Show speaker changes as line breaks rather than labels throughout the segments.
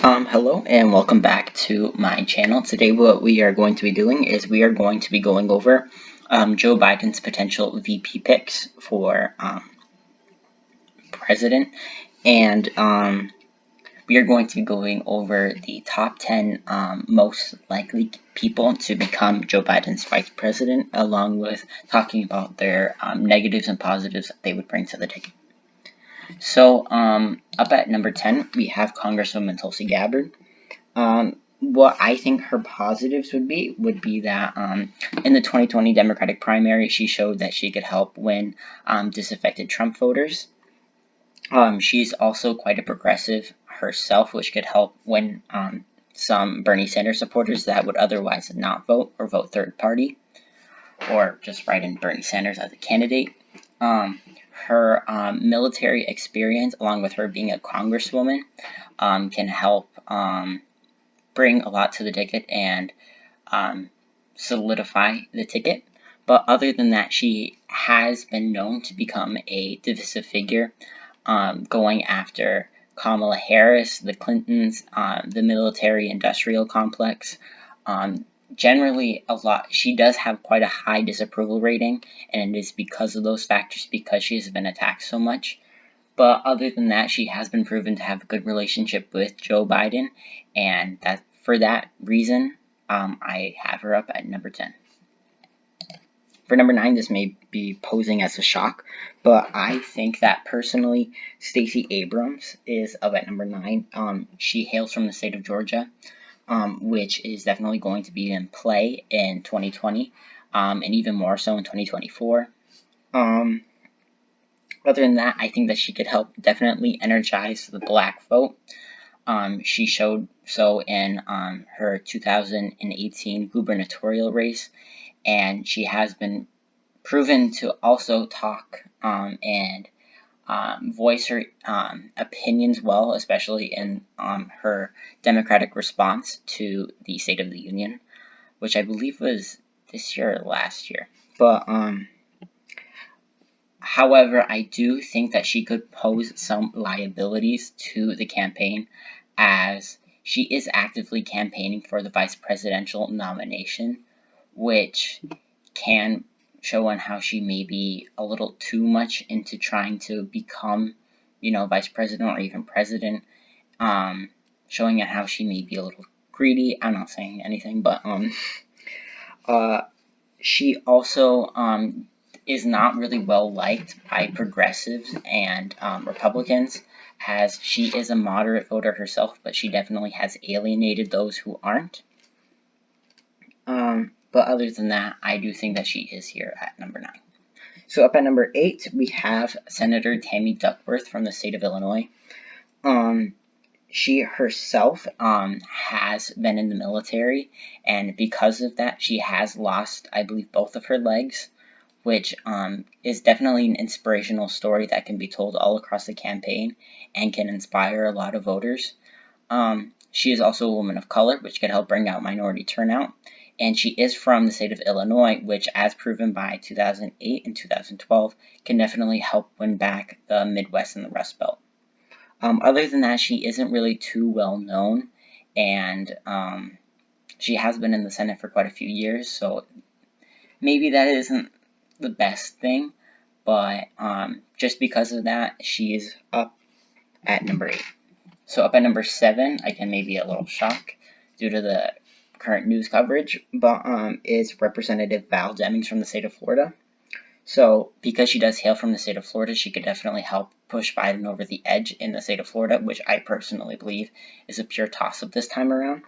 Hello and welcome back to my channel. Today what we are going to be doing is we are going to be going over Joe Biden's potential VP picks for president, and we are going to be going over the top 10 most likely people to become Joe Biden's vice president, along with talking about their negatives and positives that they would bring to the ticket. So up at number 10, we have Congresswoman Tulsi Gabbard. What I think her positives would be that in the 2020 Democratic primary, she showed that she could help win disaffected Trump voters. She's also quite a progressive herself, which could help win some Bernie Sanders supporters that would otherwise not vote or vote third party, or just write in Bernie Sanders as a candidate. Her military experience, along with her being a congresswoman, can help bring a lot to the ticket and solidify the ticket. But other than that, she has been known to become a divisive figure, going after Kamala Harris, the Clintons, the military-industrial complex. Generally, she does have quite a high disapproval rating, and it is because of those factors, because she has been attacked so much. But other than that, she has been proven to have a good relationship with Joe Biden, and for that reason, I have her up at number 10. For number 9, this may be posing as a shock, but I think that personally, Stacey Abrams is up at number 9. She hails from the state of Georgia, which is definitely going to be in play in 2020, and even more so in 2024. Other than that, I think that she could help definitely energize the black vote. She showed so in her 2018 gubernatorial race, and she has been proven to also talk and voice her opinions well, especially in her Democratic response to the State of the Union, which I believe was this year or last year. But however, I do think that she could pose some liabilities to the campaign, as she is actively campaigning for the vice presidential nomination, which can show on how she may be a little too much into trying to become, vice president or even president, showing at how she may be a little greedy. I'm not saying anything, but she also is not really well liked by progressives and Republicans, as she is a moderate voter herself, but she definitely has alienated those who aren't. But other than that, I do think that she is here at number 9. So up at number 8, we have Senator Tammy Duckworth from the state of Illinois. She herself has been in the military, and because of that, she has lost, I believe, both of her legs, which is definitely an inspirational story that can be told all across the campaign and can inspire a lot of voters. She is also a woman of color, which can help bring out minority turnout, and she is from the state of Illinois, which, as proven by 2008 and 2012, can definitely help win back the Midwest and the Rust Belt. Other than that, she isn't really too well known, and she has been in the Senate for quite a few years, so maybe that isn't the best thing, but just because of that, she is up at number 8. So up at number 7, again, maybe a little shock due to the current news coverage, but is Representative Val Demings from the state of Florida. So because she does hail from the state of Florida, she could definitely help push Biden over the edge in the state of Florida, which I personally believe is a pure toss-up this time around.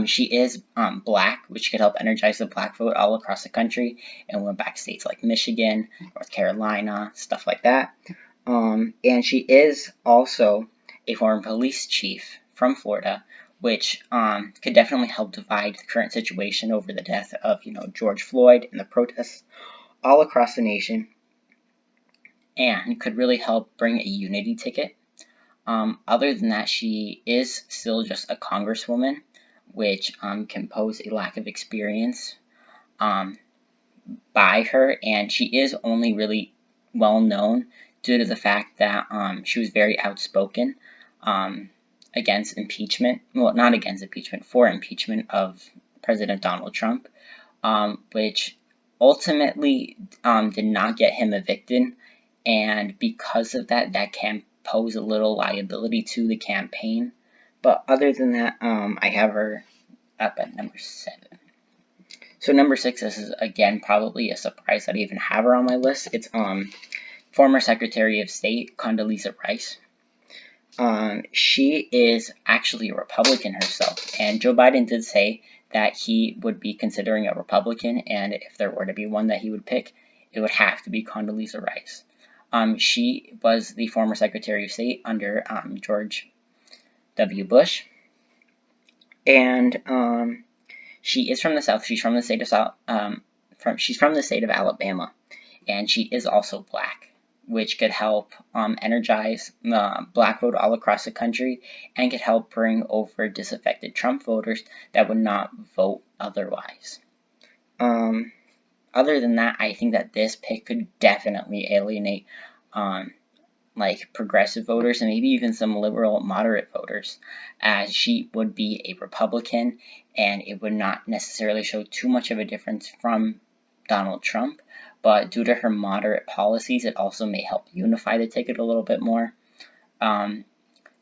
She is black, which could help energize the black vote all across the country and win back states like Michigan, North Carolina, stuff like that. And she is also a former police chief from Florida, which could definitely help divide the current situation over the death of, George Floyd and the protests all across the nation, and could really help bring a unity ticket. Other than that, she is still just a congresswoman, which can pose a lack of experience by her, and she is only really well known due to the fact that she was very outspoken against impeachment, well, not against impeachment, for impeachment of President Donald Trump, which ultimately did not get him evicted, and because of that, that can pose a little liability to the campaign. But other than that, I have her up at number 7. So number 6, this is again probably a surprise that I even have her on my list. It's former Secretary of State Condoleezza Rice. She is actually a Republican herself, and Joe Biden did say that he would be considering a Republican, and if there were to be one that he would pick, it would have to be Condoleezza Rice. She was the former Secretary of State under George W. Bush, and she is from the South. She's from the state of she's from the state of Alabama, and she is also black, which could help energize the black vote all across the country, and could help bring over disaffected Trump voters that would not vote otherwise. Other than that, I think that this pick could definitely alienate like progressive voters and maybe even some liberal moderate voters, as she would be a Republican, and it would not necessarily show too much of a difference from Donald Trump, but due to her moderate policies, it also may help unify the ticket a little bit more.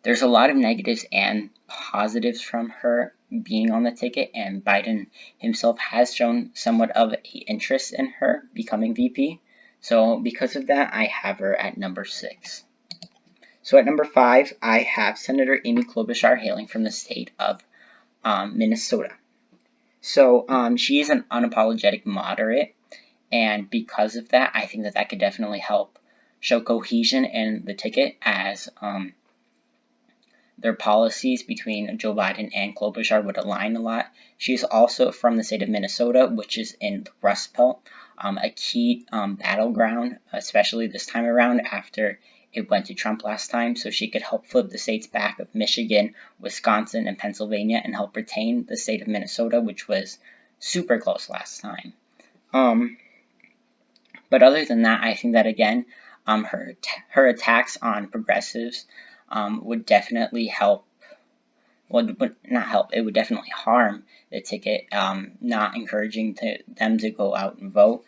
There's a lot of negatives and positives from her being on the ticket, and Biden himself has shown somewhat of an interest in her becoming VP. So because of that, I have her at number 6. So at number 5, I have Senator Amy Klobuchar, hailing from the state of Minnesota. So she is an unapologetic moderate, and because of that, I think that that could definitely help show cohesion in the ticket, as their policies between Joe Biden and Klobuchar would align a lot. She's also from the state of Minnesota, which is in the Rust Belt, a key battleground, especially this time around after it went to Trump last time, so she could help flip the states back of Michigan, Wisconsin, and Pennsylvania, and help retain the state of Minnesota, which was super close last time. But other than that, I think that again, her attacks on progressives would definitely help. Well, would not help. It would definitely harm the ticket, not encouraging them to go out and vote.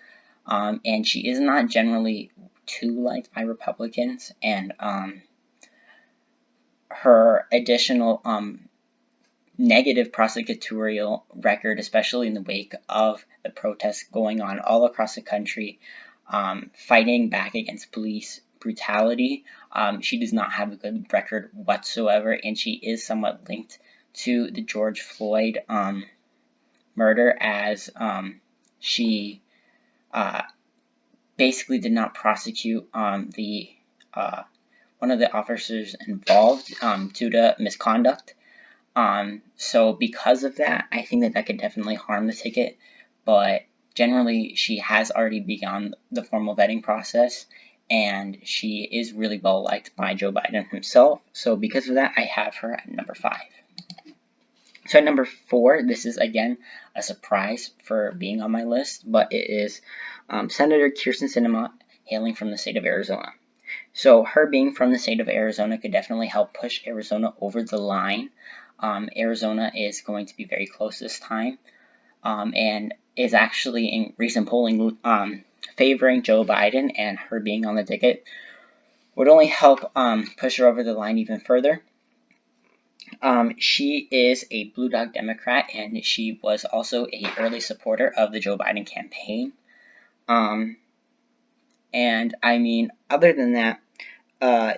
And she is not generally too liked by Republicans, and her additional negative prosecutorial record, especially in the wake of the protests going on all across the country, fighting back against police brutality. She does not have a good record whatsoever, and she is somewhat linked to the George Floyd murder, as she basically did not prosecute the one of the officers involved due to misconduct. So because of that, I think that that could definitely harm the ticket, but generally she has already begun the formal vetting process, and she is really well liked by Joe Biden himself. So because of that, I have her at number 5. So at number 4, this is again a surprise for being on my list, but it is Senator Kyrsten Sinema, hailing from the state of Arizona. So her being from the state of Arizona could definitely help push Arizona over the line. Arizona is going to be very close this time, and is actually in recent polling favoring Joe Biden, and her being on the ticket would only help push her over the line even further. She is a Blue Dog Democrat, and she was also an early supporter of the Joe Biden campaign. And I mean, other than that,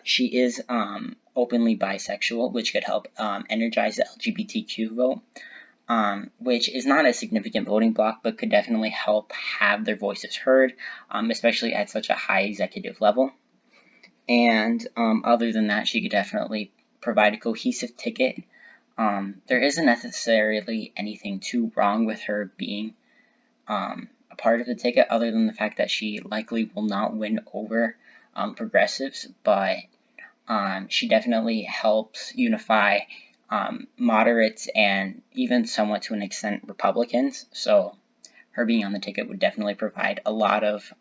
she is openly bisexual, which could help energize the LGBTQ vote, which is not a significant voting bloc, but could definitely help have their voices heard, especially at such a high executive level. And other than that, she could definitely provide a cohesive ticket. There isn't necessarily anything too wrong with her being a part of the ticket, other than the fact that she likely will not win over progressives, but she definitely helps unify moderates and even somewhat to an extent Republicans. So her being on the ticket would definitely provide a lot of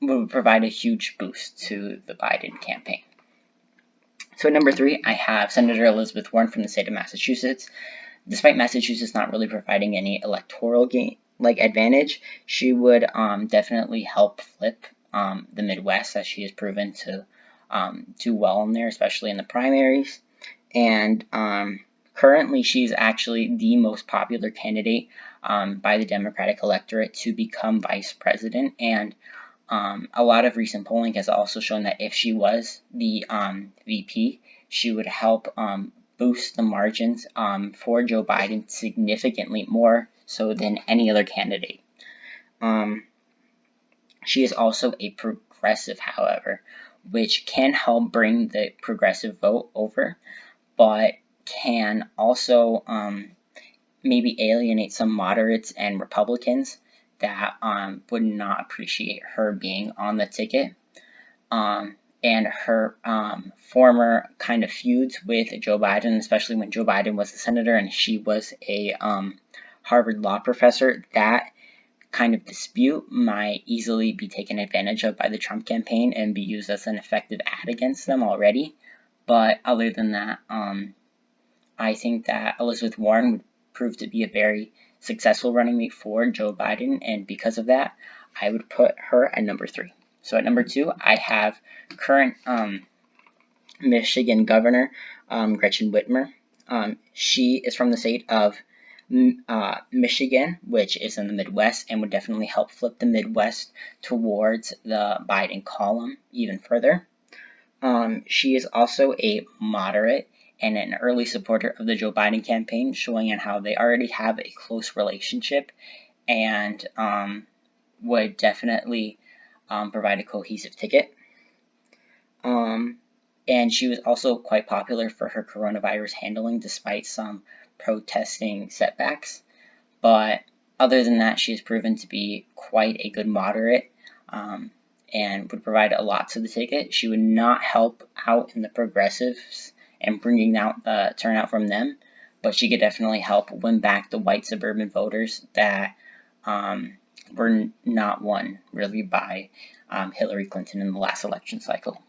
would provide a huge boost to the Biden campaign. So at number 3, I have Senator Elizabeth Warren from the state of Massachusetts. Despite Massachusetts not really providing any electoral advantage, she would definitely help flip the Midwest, as she has proven to do well in there, especially in the primaries. And currently, she's actually the most popular candidate by the Democratic electorate to become vice president. And a lot of recent polling has also shown that if she was the VP, she would help boost the margins for Joe Biden significantly more so than any other candidate. She is also a progressive, however, which can help bring the progressive vote over, but can also maybe alienate some moderates and Republicans that would not appreciate her being on the ticket. And her former kind of feuds with Joe Biden, especially when Joe Biden was a senator and she was a Harvard law professor, that kind of dispute might easily be taken advantage of by the Trump campaign and be used as an effective ad against them already. But other than that, I think that Elizabeth Warren would prove to be a very successful running mate for Joe Biden, and because of that, I would put her at number 3. So at number 2, I have current Michigan Governor Gretchen Whitmer. She is from the state of Michigan, which is in the Midwest, and would definitely help flip the Midwest towards the Biden column even further. She is also a moderate and an early supporter of the Joe Biden campaign, showing in how they already have a close relationship, and would definitely provide a cohesive ticket. And she was also quite popular for her coronavirus handling, despite some protesting setbacks. But other than that, she has proven to be quite a good moderate and would provide a lot to the ticket. She would not help out in the progressives and bringing out the turnout from them, but she could definitely help win back the white suburban voters that were not won really by Hillary Clinton in the last election cycle.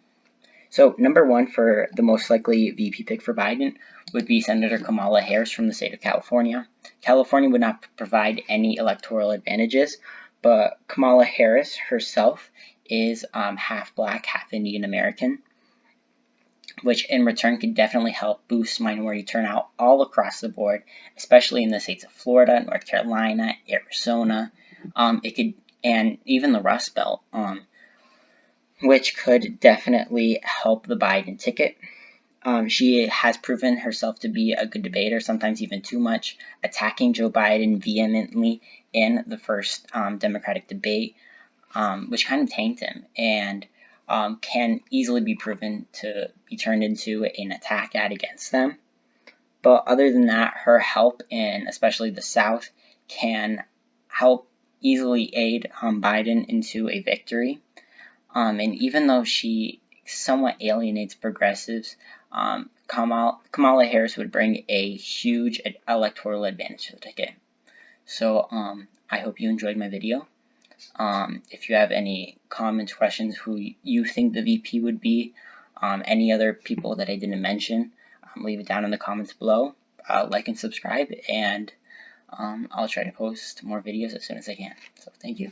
So number 1 for the most likely VP pick for Biden would be Senator Kamala Harris from the state of California. California would not provide any electoral advantages, but Kamala Harris herself is half black, half Indian American, which in return could definitely help boost minority turnout all across the board, especially in the states of Florida, North Carolina, Arizona, and even the Rust Belt, which could definitely help the Biden ticket. She has proven herself to be a good debater, sometimes even too much, attacking Joe Biden vehemently in the first Democratic debate, which kind of tanked him, and can easily be proven to be turned into an attack ad against them. But other than that, her help in especially the South can help easily aid Biden into a victory. And even though she somewhat alienates progressives, Kamala Harris would bring a huge electoral advantage to the ticket. So I hope you enjoyed my video. If you have any comments, questions, who you think the VP would be, any other people that I didn't mention, leave it down in the comments below. Like and subscribe, and I'll try to post more videos as soon as I can. So thank you.